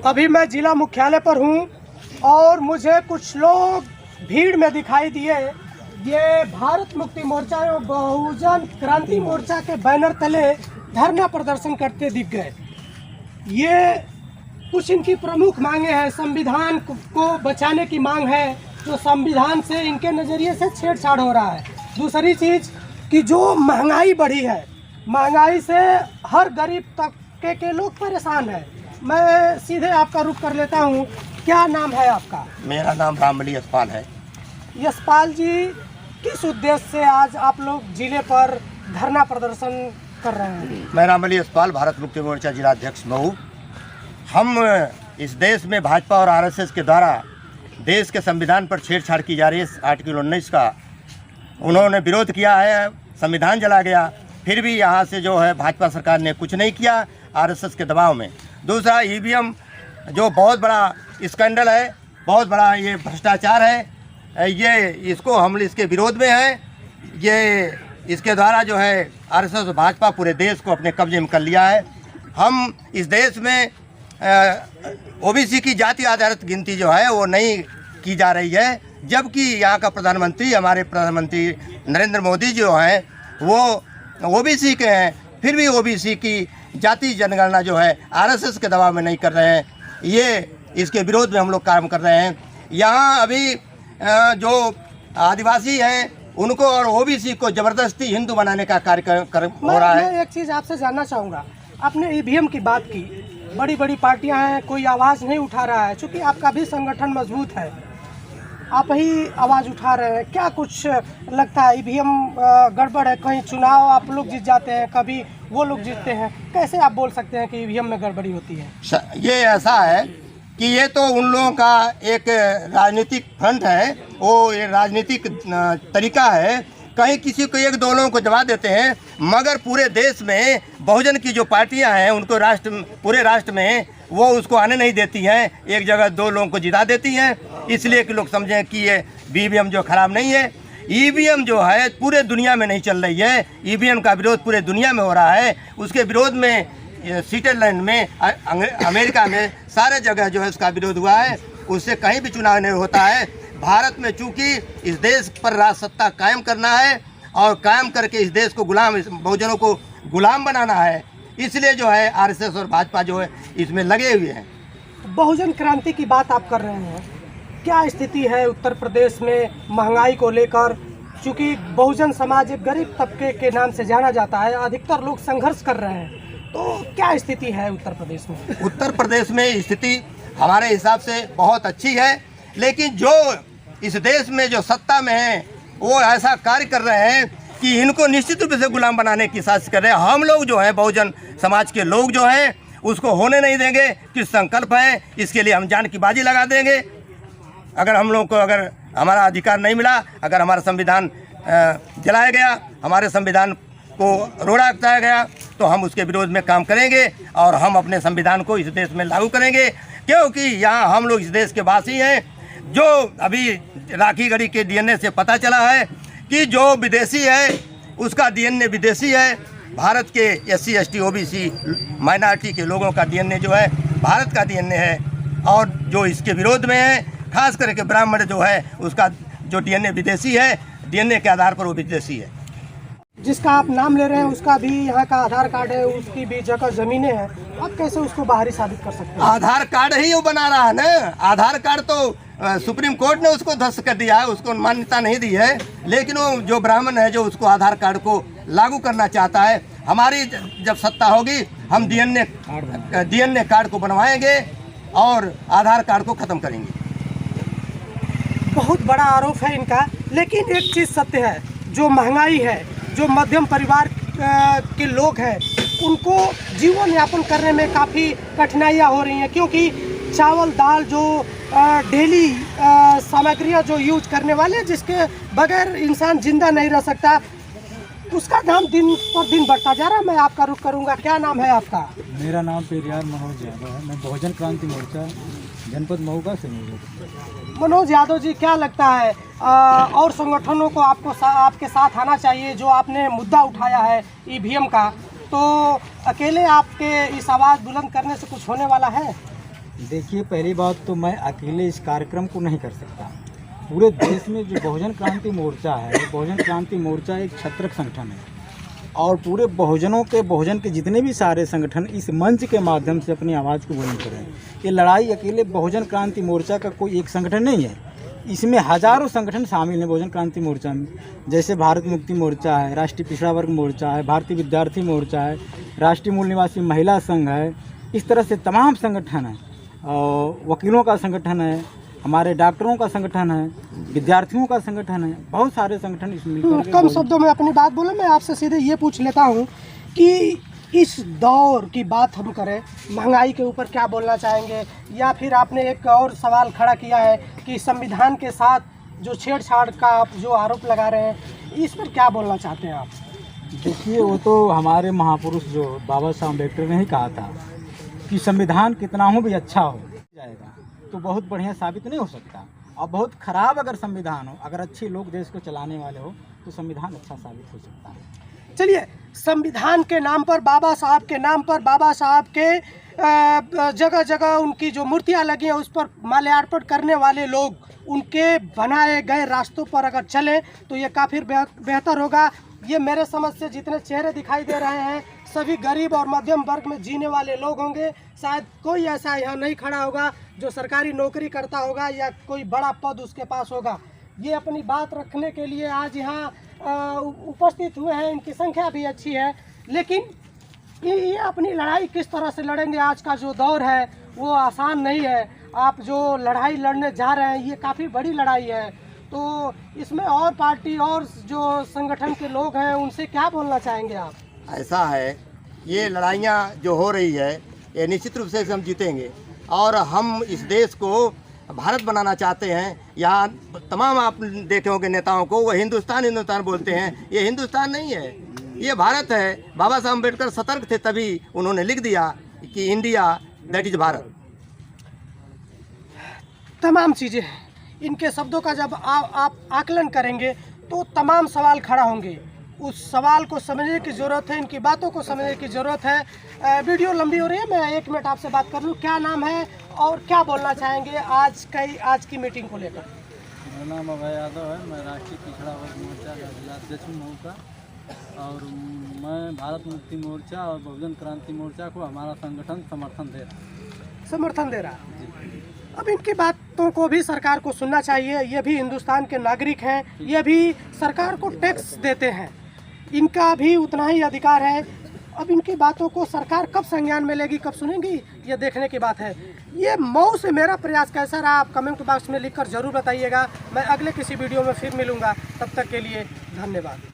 अभी मैं जिला मुख्यालय पर हूँ और मुझे कुछ लोग भीड़ में दिखाई दिए। ये भारत मुक्ति मोर्चा और बहुजन क्रांति मोर्चा के बैनर तले धरना प्रदर्शन करते दिख गए। ये कुछ इनकी प्रमुख मांगे हैं। संविधान को बचाने की मांग है, जो संविधान से इनके नज़रिए से छेड़छाड़ हो रहा है। दूसरी चीज़ कि जो महंगाई बढ़ी है, महंगाई से हर गरीब तबके के लोग परेशान हैं। मैं सीधे आपका रुख कर लेता हूँ। क्या नाम है आपका? मेरा नाम रामबली यशपाल है। यशपाल जी, किस उद्देश्य से आज आप लोग जिले पर धरना प्रदर्शन कर रहे हैं? मैं रामबली यशपाल, भारत मुक्ति मोर्चा जिला अध्यक्ष मऊ। हम इस देश में भाजपा और आरएसएस के द्वारा देश के संविधान पर छेड़छाड़ की जा रही है। आर्टिकल 19 का उन्होंने विरोध किया है, संविधान जला गया, फिर भी यहाँ से जो है भाजपा सरकार ने कुछ नहीं किया आरएसएस के दबाव में। दूसरा, ईवीएम जो बहुत बड़ा स्कैंडल है, बहुत बड़ा ये भ्रष्टाचार है, ये इसको हम इसके विरोध में हैं। ये इसके द्वारा जो है आरएसएस और भाजपा पूरे देश को अपने कब्जे में कर लिया है। हम इस देश में ओबीसी की जाति आधारित गिनती जो है वो नहीं की जा रही है, जबकि यहाँ का प्रधानमंत्री, हमारे प्रधानमंत्री नरेंद्र मोदी जो हैं वो ओबीसी के हैं, फिर भी ओबीसी की जाति जनगणना जो है आरएसएस के दबाव में नहीं कर रहे हैं। ये इसके विरोध में हम लोग काम कर रहे हैं। यहाँ अभी जो आदिवासी हैं उनको और ओबीसी को ज़बरदस्ती हिंदू बनाने का कार्यक्रम हो रहा है। मैं एक चीज़ आपसे जानना चाहूँगा। आपने ईवीएम की बात की, बड़ी बड़ी पार्टियां हैं, कोई आवाज़ नहीं उठा रहा है। चूँकि आपका भी संगठन मजबूत है, आप ही आवाज़ उठा रहे हैं। क्या कुछ लगता है ईवीएम गड़बड़ है? कहीं चुनाव आप लोग जीत जाते हैं, कभी वो लोग जीतते हैं, कैसे आप बोल सकते हैं कि ईवीएम में गड़बड़ी होती है? ये ऐसा है कि ये तो उन लोगों का एक राजनीतिक फ्रंट है, वो ये राजनीतिक तरीका है। कहीं किसी को एक दो लोगों को दबा देते हैं, मगर पूरे देश में बहुजन की जो पार्टियां हैं उनको पूरे राष्ट्र में वो उसको आने नहीं देती हैं। एक जगह दो लोगों को जिता देती हैं, इसलिए कि लोग समझें कि ये ईवीएम जो खराब नहीं है। ईवीएम जो है पूरे दुनिया में नहीं चल रही है, ईवीएम का विरोध पूरे दुनिया में हो रहा है। उसके विरोध में स्विट्जरलैंड में, अमेरिका में, सारे जगह जो है उसका विरोध हुआ है। उससे कहीं भी चुनाव नहीं होता है। भारत में चूंकि इस देश पर राज सत्ता कायम करना है और कायम करके इस देश को गुलाम, बहुजनों को गुलाम बनाना है, इसलिए जो है आरएसएस और भाजपा जो है इसमें लगे हुए हैं। बहुजन क्रांति की बात आप कर रहे हैं, क्या स्थिति है उत्तर प्रदेश में महंगाई को लेकर? चूँकि बहुजन समाज एक गरीब तबके के नाम से जाना जाता है, अधिकतर लोग संघर्ष कर रहे हैं, तो क्या स्थिति है उत्तर प्रदेश में? उत्तर प्रदेश में स्थिति हमारे हिसाब से बहुत अच्छी है, लेकिन जो इस देश में जो सत्ता में है वो ऐसा कार्य कर रहे हैं कि इनको निश्चित रूप से गुलाम बनाने की साजिश कर रहे हैं। हम लोग जो हैं बहुजन समाज के लोग जो हैं उसको होने नहीं देंगे। कि संकल्प है, इसके लिए हम जान की बाजी लगा देंगे। अगर हम लोग को अगर हमारा अधिकार नहीं मिला, अगर हमारा संविधान जलाया गया, हमारे संविधान को रोड़ा बताया गया, तो हम उसके विरोध में काम करेंगे और हम अपने संविधान को इस देश में लागू करेंगे। क्योंकि यहाँ हम लोग इस देश के वासी हैं। जो अभी राखी गढ़ी के डीएनए से पता चला है कि जो विदेशी है उसका डीएनए विदेशी है, भारत के एससी एसटी ओबीसी माइनॉरिटी के लोगों का डीएनए जो है भारत का डीएनए है। और जो इसके विरोध में है, खास करके ब्राह्मण जो है उसका जो डीएनए विदेशी है, डीएनए के आधार पर वो विदेशी है। जिसका आप नाम ले रहे हैं उसका भी यहाँ का आधार कार्ड है, उसकी भी जगह ज़मीनें हैं, आप कैसे उसको बाहरी साबित कर सकते हैं? आधार कार्ड ही वो बना रहा है ना। आधार कार्ड तो सुप्रीम कोर्ट ने उसको ध्वस्त कर दिया है, उसको मान्यता नहीं दी है, लेकिन वो जो ब्राह्मण है जो उसको आधार कार्ड को लागू करना चाहता है। हमारी जब सत्ता होगी हम डीएनए कार्ड को बनवाएंगे और आधार कार्ड को ख़त्म करेंगे। बहुत बड़ा आरोप है इनका, लेकिन एक चीज़ सत्य है, जो महंगाई है, जो मध्यम परिवार के लोग हैं उनको जीवन यापन करने में काफ़ी कठिनाइयाँ हो रही हैं। क्योंकि चावल दाल जो डेली सामग्रियाँ जो यूज करने वाले हैं, जिसके बगैर इंसान जिंदा नहीं रह सकता, उसका दाम दिन पर दिन बढ़ता जा रहा है। मैं आपका रुख करूंगा। क्या नाम है आपका? मेरा नाम पेरियार मनोज यादव है। मैं बहुजन क्रांति मोर्चा जनपद मऊ का संयोजक। मनोज यादव जी, क्या लगता है और संगठनों को आपके साथ आना चाहिए? जो आपने मुद्दा उठाया है ईवीएम का, तो अकेले आपके इस आवाज़ बुलंद करने से कुछ होने वाला है? देखिए, पहली बात तो मैं अकेले इस कार्यक्रम को नहीं कर सकता। पूरे देश में जो बहुजन क्रांति मोर्चा है, बहुजन क्रांति मोर्चा एक छत्रक संगठन है और पूरे बहुजन के जितने भी सारे संगठन इस मंच के माध्यम से अपनी आवाज़ को बुलंद करें। ये लड़ाई अकेले बहुजन क्रांति मोर्चा का कोई एक संगठन नहीं है, इसमें हजारों संगठन शामिल हैं बहुजन क्रांति मोर्चा में। जैसे भारत मुक्ति मोर्चा है, राष्ट्रीय पिछड़ा वर्ग मोर्चा है, भारतीय विद्यार्थी मोर्चा है, राष्ट्रीय मूल निवासी महिला संघ है, इस तरह से तमाम संगठन हैं। और वकीलों का संगठन है, हमारे डॉक्टरों का संगठन है, विद्यार्थियों का संगठन है, बहुत सारे संगठन इसमें मिलकर। कम शब्दों में अपनी बात बोले, मैं आपसे सीधे ये पूछ लेता हूँ कि इस दौर की बात हम करें, महंगाई के ऊपर क्या बोलना चाहेंगे? या फिर आपने एक और सवाल खड़ा किया है कि संविधान के साथ जो छेड़छाड़ का आप जो आरोप लगा रहे हैं, इस पर क्या बोलना चाहते हैं आप? देखिए, वो तो हमारे महापुरुष जो बाबा साहब अम्बेडकर ने ही कहा था कि संविधान कितना हो भी अच्छा हो जाएगा तो बहुत बढ़िया साबित नहीं हो सकता, और बहुत खराब अगर संविधान हो, अगर अच्छे लोग देश को चलाने वाले हो तो संविधान अच्छा साबित हो सकता है। चलिए, संविधान के नाम पर, बाबा साहब के नाम पर, बाबा साहब के जगह जगह उनकी जो मूर्तियां लगी हैं उस पर माल्यार्पण करने वाले लोग उनके बनाए गए रास्तों पर अगर चले तो ये काफ़ी बेहतर होगा। ये मेरे समझ से जितने चेहरे दिखाई दे रहे हैं सभी गरीब और मध्यम वर्ग में जीने वाले लोग होंगे। शायद कोई ऐसा यहाँ नहीं खड़ा होगा जो सरकारी नौकरी करता होगा या कोई बड़ा पद उसके पास होगा। ये अपनी बात रखने के लिए आज यहाँ उपस्थित हुए हैं, इनकी संख्या भी अच्छी है। लेकिन ये अपनी लड़ाई किस तरह से लड़ेंगे, आज का जो दौर है वो आसान नहीं है। आप जो लड़ाई लड़ने जा रहे हैं ये काफ़ी बड़ी लड़ाई है, तो इसमें और पार्टी और जो संगठन के लोग हैं उनसे क्या बोलना चाहेंगे आप? ऐसा है, ये लड़ाइयाँ जो हो रही है ये निश्चित रूप से हम जीतेंगे और हम इस देश को भारत बनाना चाहते हैं। यहाँ तमाम आप देखे होंगे नेताओं को वो हिंदुस्तान बोलते हैं, ये हिंदुस्तान नहीं है, ये भारत है। बाबा साहब अम्बेडकर सतर्क थे, तभी उन्होंने लिख दिया कि इंडिया दैट इज भारत। तमाम चीज़ें हैं, इनके शब्दों का जब आप आकलन करेंगे तो तमाम सवाल खड़ा होंगे। उस सवाल को समझने की ज़रूरत है, इनकी बातों को समझने की ज़रूरत है। वीडियो लंबी हो रही है, मैं 1 मिनट आपसे बात कर लूँ। क्या नाम है और क्या बोलना चाहेंगे आज की मीटिंग को लेकर? मेरा नाम अभय यादव है, मैं राष्ट्रीय पिछड़ा वर्ग मोर्चा का जिलाध्यक्ष हूँ मऊ का, और मैं भारत मुक्ति मोर्चा और बहुजन क्रांति मोर्चा को हमारा संगठन समर्थन दे रहा है। अब इनकी बातों को भी सरकार को सुनना चाहिए, ये भी हिंदुस्तान के नागरिक हैं, ये भी सरकार को टैक्स देते हैं, इनका भी उतना ही अधिकार है। अब इनकी बातों को सरकार कब संज्ञान में लेगी, कब सुनेंगी, ये देखने की बात है। ये मऊ से मेरा प्रयास कैसा रहा आप कमेंट बॉक्स में लिखकर ज़रूर बताइएगा। मैं अगले किसी वीडियो में फिर मिलूँगा, तब तक के लिए धन्यवाद।